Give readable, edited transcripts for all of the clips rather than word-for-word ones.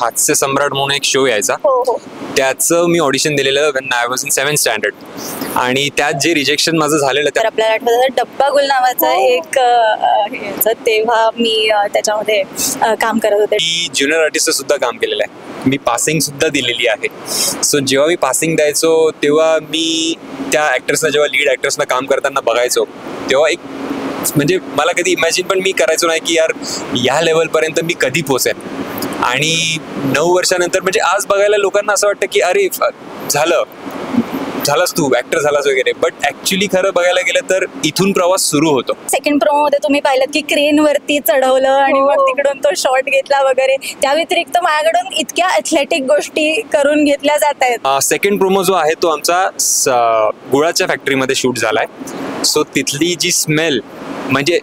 हास्य सम्राट म्हणून एक शो यायचा. त्याचं मी ऑडिशन दिलेलं when I was in 7th standard आणि त्यात जे रिजेक्शन माझं झालेलं तर आपल्याला आठवतं डब्बा गुल नावाचा एक तेव्हा मी त्याच्यामध्ये काम करत होते. मी ज्युनियर आर्टिस्ट सुद्धा काम केलेलं आहे. मी पासिंग सुद्धा दिलेली आहे. सो जेव्हा मी पासिंग द्यायचो तेव्हा मी त्या ऍक्टर्सना जेव्हा लीड ऍक्टर्सना काम करताना बघायचो तेव्हा एक म्हणजे मला कधी इमॅजिन पण मी करायचो नाही की यार या लेवलपर्यंत मी कधी पोहोचेन. आणि 9 वर्षानंतर म्हणजे आज बघायला लोकांना असं वाटतं की अरे झालास तू ऍक्टर झालास वगैरे, बट ऍक्च्युली खरं बघायला गेलं तर इथून प्रवास सुरू होतो. सेकंड प्रोमो मध्ये तुम्ही पाहिलं की क्रेन वरती चढवलं आणि मग तिकडून तो शॉट घेतला वगैरे. त्या व्यतिरिक्त माझ्याकडून इतक्या ऍथलेटिक गोष्टी करून घेतल्या जात आहेत. सेकंड प्रोमो जो आहे तो आमचा गुळाच्या फॅक्टरीमध्ये शूट झालाय. सो तिथली जी स्मेल म्हणजे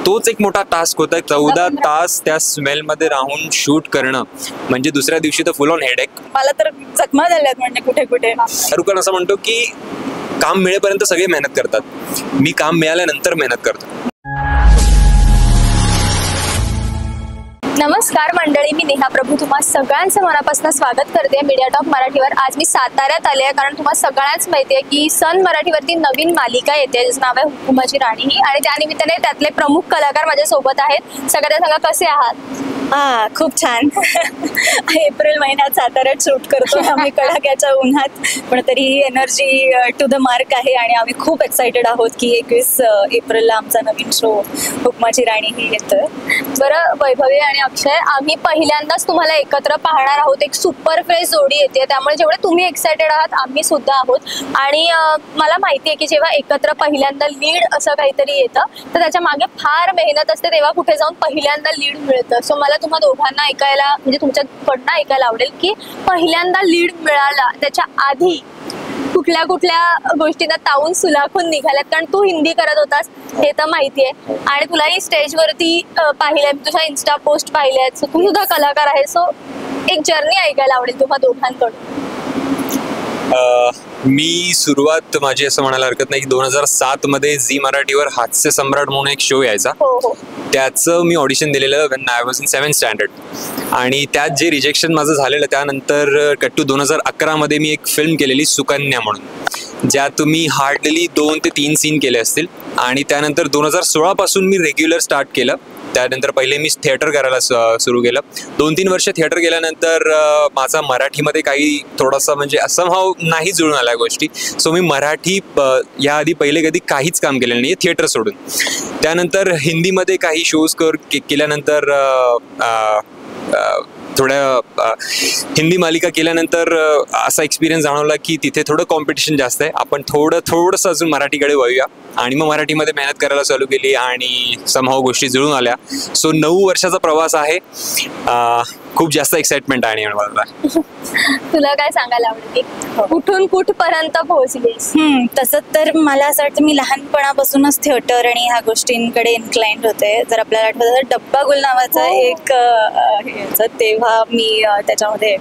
तोच एक मोठा टास्क होता. 14 तास त्या स्मेल मध्ये राहून शूट करणं म्हणजे दुसऱ्या दिवशी तर फुल ऑन हेडेक. मला तर जखमा झाल्यात म्हणजे कुठे कुठे. शाहरुख असं म्हणतो की काम मिळेपर्यंत सगळे मेहनत करतात, मी काम मिळाल्यानंतर मेहनत करतो. नमस्कार मंडळी, मी नेहा प्रभू तुम्हा सगळ्यांचं मनापासून स्वागत करते मीडिया टॉक मराठीवर. आज मी साताऱ्यात आले आहे कारण तुम्हाला सगळ्यांनाच माहिती आहे की सन मराठीवरती नवीन मालिका येते ज्याचं नाव आहे हुकुमाची राणी ही, आणि त्यानिमित्ताने त्यातले प्रमुख कलाकार माझ्या सोबत आहेत. सगळ्यांना सांगा कसे आहात? खूप छान. एप्रिल महिन्यात साताऱ्यात शूट करतो आम्ही कडाक्याच्या उन्हात, पण तरीही एनर्जी टू द मार्क आहे आणि आम्ही खूप एक्साइटेड आहोत की 21 एप्रिलला आमचा नवीन शो हुकुमाची राणी ही येतोय. बरं वैभवी आणि अक्षय, आम्ही पहिल्यांदाच तुम्हाला एकत्र पाहणार आहोत. एक सुपर फ्रेश जोडी येते, त्यामुळे जेवढे तुम्ही एक्साइटेड आहात आम्ही सुद्धा आहोत. आणि मला माहिती आहे की जेव्हा एकत्र पहिल्यांदा लीड असं काहीतरी येतं तर त्याच्या मागे फार मेहनत असते, तेव्हा कुठे जाऊन पहिल्यांदा लीड मिळतं. सो मला तुम्हा दोघांना ऐकायला म्हणजे तुमच्याकडनं ऐकायला आवडेल की पहिल्यांदा लीड मिळाला त्याच्या आधी कुठल्या कुठल्या गोष्टींना तावून सुलाखून निघाल्यात. कारण तू हिंदी करत होतास हे तर माहिती आहे आणि तुलाही स्टेजवरती पाहिलंय, तुझ्या इन्स्टा पोस्ट पाहिल्यात. सो तू सुद्धा कलाकार आहे. सो एक जर्नी ऐकायला आवडेल तुम्हा दोघांकडून. मी सुरुवात माझी असं म्हणायला हरकत नाही की 2007 मध्ये झी मराठीवर हास्य सम्राट म्हणून एक शो यायचा. त्याचं मी ऑडिशन दिलेलं when I was in 7th standard आणि त्यात जे रिजेक्शन माझं झालेलं त्यानंतर कट टू 2011 मध्ये मी एक फिल्म केलेली सुकन्या म्हणून, ज्यात मी हार्डली 2 ते 3 सीन केले असतील. आणि त्यानंतर 2016 पासून मी रेग्युलर स्टार्ट केलं. त्यानंतर पहिले मी थिएटर करायला सुरू केलं. 2-3 वर्ष थिएटर केल्यानंतर माझा मराठीमध्ये काही थोडासा म्हणजे असंभाव नाही जुळून आल्या गोष्टी. सो मी मराठी याआधी पहिले कधी काहीच काम केलेलं नाही थिएटर सोडून. त्यानंतर हिंदीमध्ये काही शोज केल्यानंतर थोड्या हिंदी मालिका केल्यानंतर असा एक्सपिरियन्स जाणवला की तिथे थोडं कॉम्पिटिशन जास्त आहे, आपण थोडंसं अजून मराठीकडे वळूया. आणि मग मराठीमध्ये मेहनत करायला चालू केली आणि समहाव गोष्टी जुळून आल्या. सो 9 वर्षाचा प्रवास आहे. खूप जास्त एक्साइटमेंट आहे मला. तुला काय सांगायला आवडेल की कुठून कुठपर्यंत पोहोचलीस? तसं तर मला असं वाटतं मी लहानपणापासूनच थिएटर आणि ह्या गोष्टींकडे इन्क्लाइंड होते. जर आपल्याला आठवतं डब्बा गुल नावाचा एक तेव्हा मी त्याच्यामध्ये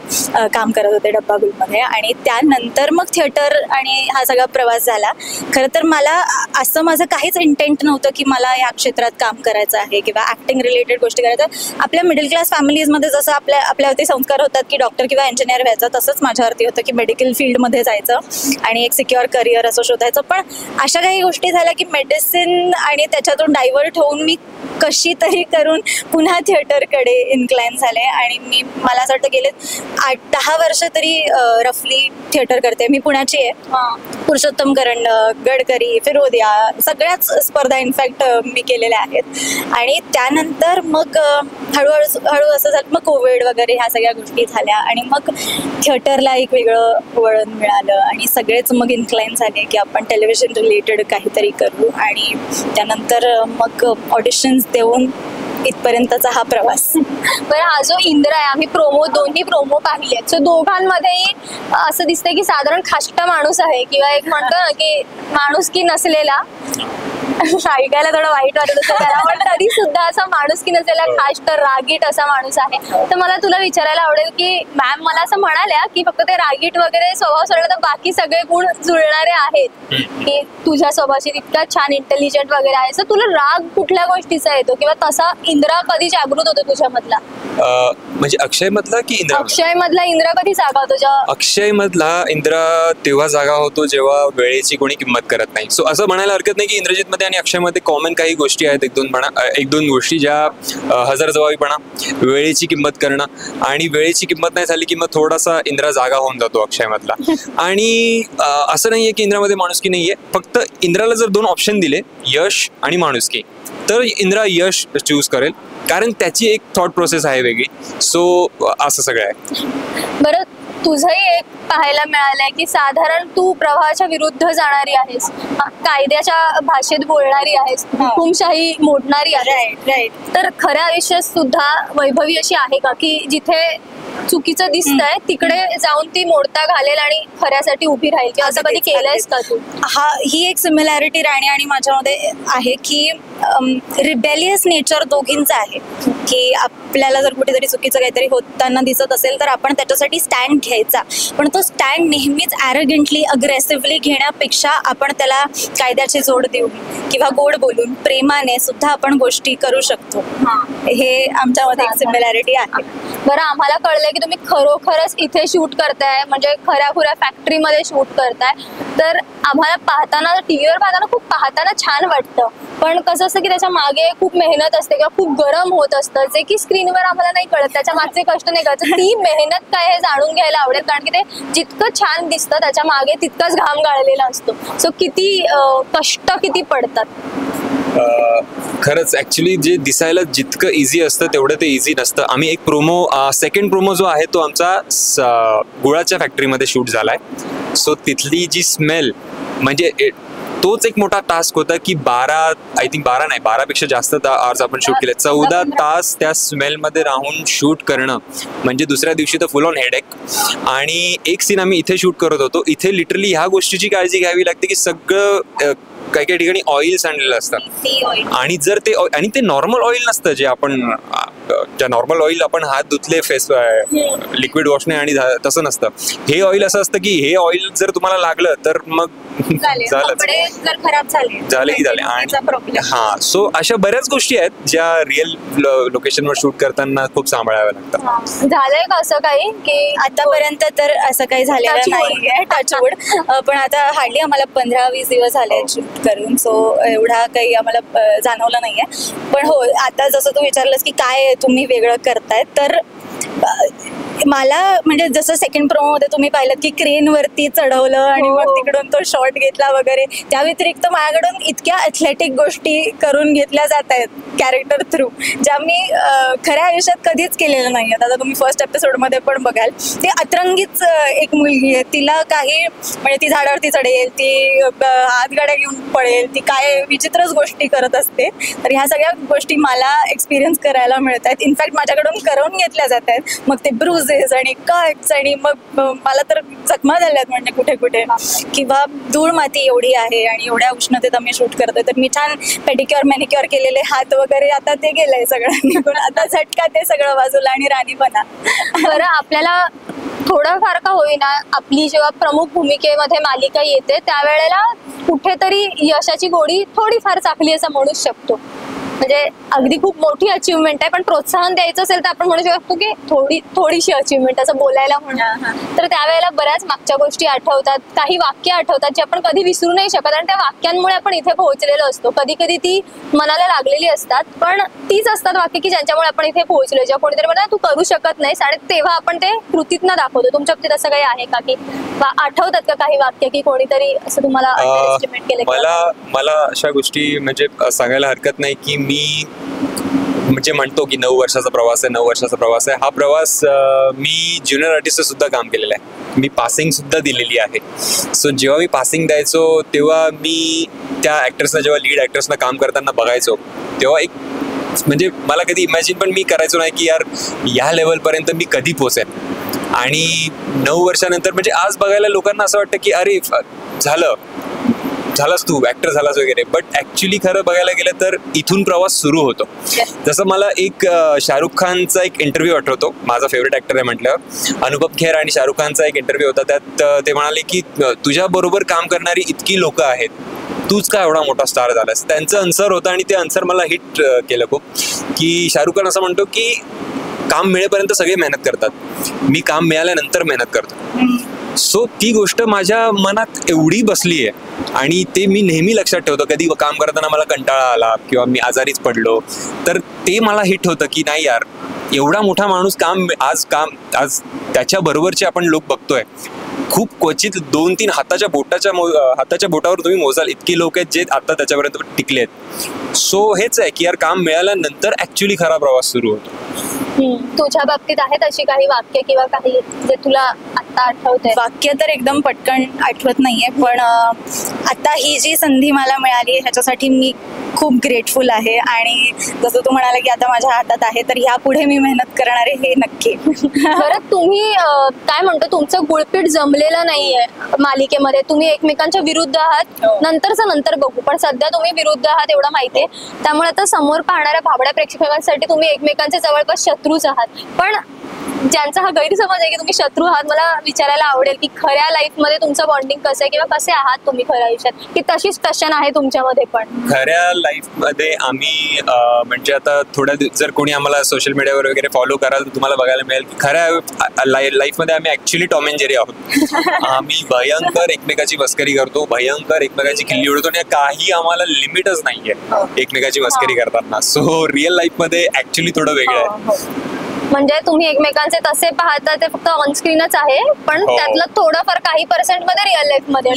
काम करत होते डब्बा गुलमध्ये, आणि त्यानंतर मग थिएटर आणि हा सगळा प्रवास झाला. खरं तर मला असं माझं काहीच इंटेंट नव्हतं की मला ह्या क्षेत्रात काम करायचं आहे किंवा ऍक्टिंग रिलेटेड गोष्टी करायचं. आपल्या मिडल क्लास फॅमिलीजमध्ये जसं आपल्यावरती संस्कार होतात की डॉक्टर किंवा इंजिनियर व्हायचं, तसंच माझ्यावरती होतं की मेडिकल फील्डमध्ये जायचं आणि एक सिक्युअर करिअर असं शोधायचं. पण अशा काही गोष्टी झाल्या की मेडिसिन आणि त्याच्यातून डायव्हर्ट होऊन मी कशी तरी करून पुन्हा थिएटरकडे इन्क्लाइन झाले. आणि मला असं वाटतं गेले 8-10 वर्ष तरी रफली थिएटर करते. मी पुण्याची आहे. पुरुषोत्तम करंडक, गडकरी, फिरोदिया सगळ्याच स्पर्धा इनफॅक्ट मी केलेल्या आहेत. आणि त्यानंतर मग हळूहळू असं झालं, मग कोविड वगैरे ह्या सगळ्या गोष्टी झाल्या आणि मग थिएटरला एक वेगळं वळण मिळालं आणि सगळेच मग इन्क्लाइन झाले की आपण टेलिव्हिजन रिलेटेड काहीतरी करू. आणि त्यानंतर मग ऑडिशन्स देऊन इथपर्यंतचा हा प्रवास. बरं, हा जो इंद्र आहे, आम्ही दोन्ही प्रोमो पाहिले आहेत. सो दोघांमध्येही असं दिसतंय की साधारण खाष्ट माणूस आहे किंवा एक म्हणतो ना की माणूस की नसलेला. ऐकायला थोडं वाईट वाटत असतं त्याला, पण तरी सुद्धा असा माणूस की नसलेला खाष्ट रागीट असा माणूस आहे. तर मला तुला विचारायला आवडेल की मॅम मला असं म्हणाल्या की फक्त ते रागीट वगैरे स्वभाव सोडला तर बाकी सगळे गुण जुळणारे आहेत, की तुझ्या स्वभावाशी इतका छान इंटेलिजंट वगैरे आहे. सो तुला राग कुठल्या गोष्टीचा येतो किंवा तसा इंद्रा कधी जागृत होतो तुझ्यामधला? म्हणजे अक्षय मधला की इंद्रा? अक्षय मधला इंद्रा कधी जागा होतो? अक्षय मधला इंद्रा तेव्हा जागा होतो जेव्हा वेळेची कोणी किंमत करत नाही. सो असं म्हणायला हरकत नाही की इंद्रजित मध्ये आणि अक्षय मध्ये कॉमन काही गोष्टी आहेत, एक दोन गोष्टी ज्या हजरजबाबीपणा, वेळेची किंमत करणं, आणि वेळेची किंमत नाही झाली की मग थोडासा इंद्रा जागा होऊन जातो अक्षय मधला. आणि असं नाहीये की इंद्रामध्ये माणुसकी नाहीये, फक्त इंद्राला जर दोन ऑप्शन दिले, यश आणि माणुसकी, तर इंद्रा यश चूज करेल, कारण त्याची एक थॉट प्रोसेस आहे वेगळी. सो असं सगळं आहे. बरं, तुझंही एक पाहायला मिळालंय की साधारण तू प्रवाहाच्या विरुद्ध जाणारी आहेस, कायद्याच्या भाषेत बोलणारी आहेस, हुकुमशाही मोडणारी आहेस. राईट. तर खऱ्या आयुष्यात सुद्धा वैभवी अशी आहे का की जिथे चुकीचं दिसतंय तिकडे जाऊन ती मोडता घालेल आणि खऱ्यासाठी उभी राहील, किंवा असं कधी केलंयस का तू? ही एक सिमिलॅरिटी राणी आणि माझ्यामध्ये आहे की रिबेलियस नेचर दोघींचं आहे, की आपल्याला जर कुठेतरी चुकीचं काहीतरी होताना दिसत असेल तर आपण त्याच्यासाठी स्टँड घ्यायचा, पण तो स्टँड नेहमीच ॲरोगंटली, अग्रेसिव्हली घेण्यापेक्षा आपण त्याला कायद्याची जोड देऊन किंवा गोड बोलून, प्रेमाने सुद्धा आपण गोष्टी करू शकतो. हे आमच्यामध्ये एक सिमिलॅरिटी आहे. बरं, आम्हाला कळलंय की तुम्ही खरोखरच इथे शूट करताय, म्हणजे खऱ्या फॅक्टरीमध्ये शूट करताय, तर आम्हाला पाहताना, टीव्हीवर पाहताना छान वाटतं, पण कसं असतं की त्याच्या मागे खूप मेहनत असते किंवा खूप गरम होत असतं, जे की स्क्रीनवर आम्हाला नाही कळत, त्याच्या मागचे कष्ट नाही कळत. ती मेहनत काय हे जाणून घ्यायला आवडेल, कारण की ते जितकं छान दिसतं त्याच्या मागे तितकाच घाम गाळलेला असतो. सो किती कष्ट किती पडतात. खरंच ऍक्च्युली जे दिसायला जितकं इझी असतं तेवढं ते इझी नसतं. आम्ही एक सेकंड प्रोमो जो आहे तो आमचा गुळाच्या फॅक्टरीमध्ये शूट झालाय. सो तिथली जी स्मेल, म्हणजे तोच एक मोठा टास्क होता की 12पेक्षा जास्त आवर्स आपण शूट केले. 14 तास त्या स्मेलमध्ये राहून शूट करणं म्हणजे दुसऱ्या दिवशी तर फुल ऑन हेडेक. आणि एक सीन आम्ही इथे शूट करत होतो, इथे लिटरली ह्या गोष्टीची काळजी घ्यावी लागते की सगळं काही काही ठिकाणी ऑइल सांडलेलं असतं, आणि जर ते नॉर्मल ऑइल नसतं जे आपण नॉर्मल ऑइल आपण हात धुतले फेस लिक्विड वॉशने आणि तसं नसतं. हे ऑइल असं असतं की हे ऑइल जर तुम्हाला लागलं तर मग खराब झाले. आणि सो अशा बऱ्याच गोष्टी आहेत ज्या रिअल लोकेशनवर शूट करताना खूप सांभाळाव्या लागतात. झालंय का असं काही की आतापर्यंत तर असं काही झालेलं नाहीये, टचवूड. पण आता हार्डली आम्हाला 15-20 दिवस झाले शूट करून, सो एवढा काही आम्हाला जाणवलं नाहीये. पण हो, आता जसं तू विचारलंस की काय तुम्ही वेगळं करताय, तर मला म्हणजे जसं सेकंड प्रोमोमध्ये तुम्ही पाहिलं की क्रेनवरती चढवलं आणि मग तिकडून तो शॉट घेतला वगैरे, त्या व्यतिरिक्त माझ्याकडून इतक्या ॲथलेटिक गोष्टी करून घेतल्या जात आहेत कॅरेक्टर थ्रू, ज्या मी खऱ्या आयुष्यात कधीच केलेलं नाही आहेत. आता तुम्ही फर्स्ट एपिसोडमध्ये पण बघाल, ती अतरंगीच एक मुलगी आहे, तिला काही म्हणजे ती झाडावरती चढेल, ती हातगाड्या घेऊन पळेल, ती काय विचित्रच गोष्टी करत असते. तर ह्या सगळ्या गोष्टी मला एक्सपिरियन्स करायला मिळत आहेत. इनफॅक्ट माझ्याकडून करून घेतल्या जात आहेत. मग ते ब्रुजेस आणि कट्स, आणि मग मला तर जखमा झाल्यात म्हणजे कुठे कुठे, किंवा धूळ माती एवढी आहे आणि एवढ्या उष्णतेत आम्ही शूट करतोय, तर मी छान पेडिक्युअर मॅनिक्युअर केलेले हात वगैरे आता ते गेलंय सगळं, पण आता झटका ते सगळं बाजूला आणि राणी बना. बरं, आपल्याला थोडंफार का होईना आपली जेव्हा प्रमुख भूमिकेमध्ये मालिका येते त्यावेळेला कुठेतरी यशाची गोडी थोडीफार चाकली असं म्हणू शकतो. म्हणजे अगदी खूप मोठी अचिव्हमेंट आहे, पण प्रोत्साहन द्यायचं असेल तर आपण म्हणू शकतो की थोडीशी अचिव्हमेंट असं बोलायला म्हणा. तर त्यावेळेला बऱ्याच मागच्या गोष्टी आठवतात, काही वाक्य आठवतात जे आपण कधी विसरू नाही शकत, आणि त्या वाक्यांमुळे आपण इथे पोहोचलेलो असतो. कधी कधी ती मनाला लागलेली असतात, पण तीच असतात वाक्य की ज्यांच्यामुळे आपण इथे पोहोचलो. जेव्हा कोणीतरी म्हणतात तू करू शकत नाहीस, आणि तेव्हा आपण ते कृतीतनं दाखवतो. तुमच्या बाबतीत असं काही आहे का की आठवतात का काही वाक्य की कोणीतरी असं तुम्हाला एस्टिमेट केलं? मला अशा गोष्टी म्हणजे सांगायला हरकत नाही की मी म्हणजे म्हणतो की 9 वर्षाचा प्रवास आहे. हा प्रवास मी ज्युनियर आर्टिस्ट सुद्धा काम केलेला आहे, मी पासिंग सुद्धा दिलेली आहे. सो जेव्हा मी पासिंग द्यायचो तेव्हा मी त्या ऍक्टर्सना, जेव्हा लीड ऍक्टर्सना काम करताना बघायचो, तेव्हा एक म्हणजे मला कधी इमॅजिन पण मी करायचो नाही की यार या लेवलपर्यंत मी कधी पोहोचेन. आणि 9 वर्षानंतर म्हणजे आज बघायला लोकांना असं वाटतं की अरे झालास तू ऍक्टर झालास वगैरे, बट ऍक्च्युली खरं बघायला गेलं तर इथून प्रवास सुरू होतो. जसं मला एक शाहरुख खानचा एक इंटरव्ह्यू आठवतो, माझा फेवरेट ऍक्टर आहे म्हटल्यावर, अनुभव खेर आणि शाहरुख खानचा एक इंटरव्ह्यू होता. त्यात ते म्हणाले की तुझ्या बरोबर काम करणारी इतकी लोक आहेत तूच का एवढा मोठा स्टार झालास. त्यांचं आन्सर होतं आणि ते आन्सर मला हिट केलं खूप, की शाहरुख खान असं म्हणतो की काम मिळेपर्यंत सगळे मेहनत करतात, मी काम मिळाल्यानंतर मेहनत करतो. सो ती गोष्ट माझ्या मनात एवढी बसली आहे आणि ते मी नेहमी लक्षात ठेवतो. कधी काम करताना मला कंटाळा आला किंवा मी आजारीच पडलो तर ते मला हिट होतं की नाही यार, एवढा मोठा माणूस आज त्याच्या बरोबरचे आपण लोक बघतोय. खूप क्वचित 2-3 हाताच्या बोटावर तुम्ही मोजाल इतकी लोक आहेत जे आता त्याच्यापर्यंत टिकले आहेत. सो हेच आहे की यार, काम मिळाल्यानंतर ऍक्च्युली खरा प्रवास सुरू होतो. तुझ्या बाबतीत आहेत अशी काही वाक्य किंवा काही जे तुला आता आठवतंय? वाक्य तर एकदम पटकन आठवत नाहीये, पण आता ही जी संधी मला मिळाली ह्याच्यासाठी मी खूप ग्रेटफुल आहे. आणि जसं तू म्हणाला की आता माझ्या हातात आहे, तर ह्यापुढे मी मेहनत करणार आहे हे नक्की. बरं, तुम्ही काय म्हणतो, तुमचं गुळपीठ जमलेलं नाहीये मालिकेमध्ये, तुम्ही एकमेकांच्या विरुद्ध आहात. नंतर बघू, पण सध्या तुम्ही विरुद्ध आहात एवढं माहितीये. त्यामुळे आता समोर पाहणाऱ्या भाबड्या प्रेक्षकांसाठी तुम्ही एकमेकांचे जवळपास शत्रूच आहात. पण ज्यांचा हा गैरसमज आहे की तुम्ही शत्रू आहात, मला विचारायला आवडेल की खऱ्या लाईफ मध्ये तुमचं बॉन्डिंग कसं आहे किंवा कसे आहात तुम्ही खऱ्या आयुष्यात, की तशीच टशन आहे तुमच्यामध्ये? पण खऱ्या लाईफ मध्ये आम्ही म्हणजे आता जर कोणी आम्हाला सोशल मीडियावर वगैरे फॉलो कराल तर तुम्हाला बघायला मिळेल की खऱ्या लाईफ मध्ये आम्ही ऍक्च्युली टॉम अँड जेरी आहोत. आम्ही भयंकर एकमेकाची मस्करी करतो, भयंकर एकमेकाची खिल्ली उडवतो आणि काही आम्हाला लिमिटच नाहीये एकमेकाची मस्करी करताना. सो रिअल लाईफ मध्ये ऍक्च्युली थोडं वेगळं आहे. म्हणजे तुम्ही एकमेकांचे तसे पाहता ते फक्त ऑनस्क्रीनच आहे, पण त्यातलं थोडंफार काही पर्सेंट मध्ये रिअल लाईफ मध्ये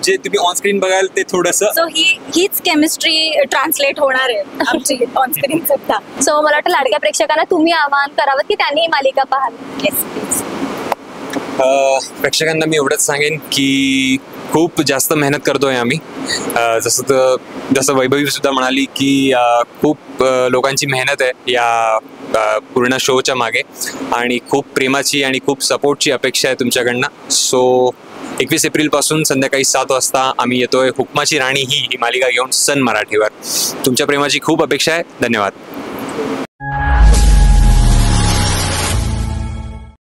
जे तुम्ही ऑनस्क्रीन बघाल ते थोडस. सो हीच केमिस्ट्री ट्रान्सलेट होणार आहे आमची ऑनस्क्रीन सुद्धा. सो मला वाटतं लाडक्या प्रेक्षकांना तुम्ही आवाहन करावं की त्यांनी ही मालिका पाहावी. Yes please. प्रेक्षकांना मी एवढंच सांगेन की खूप जास्त मेहनत करतोय आम्ही. जसं वैभवी सुद्धा म्हणाली की खूप लोकांची मेहनत आहे या पूर्ण शोच्या मागे आणि खूप प्रेमाची आणि खूप सपोर्टची अपेक्षा आहे तुमच्याकडनं. सो 21 एप्रिल पासून संध्याकाळी 7 वाजता आम्ही येतोय हुकमाची राणी ही मालिका घेऊन सन मराठीवर. तुमच्या प्रेमाची खूप अपेक्षा आहे. धन्यवाद.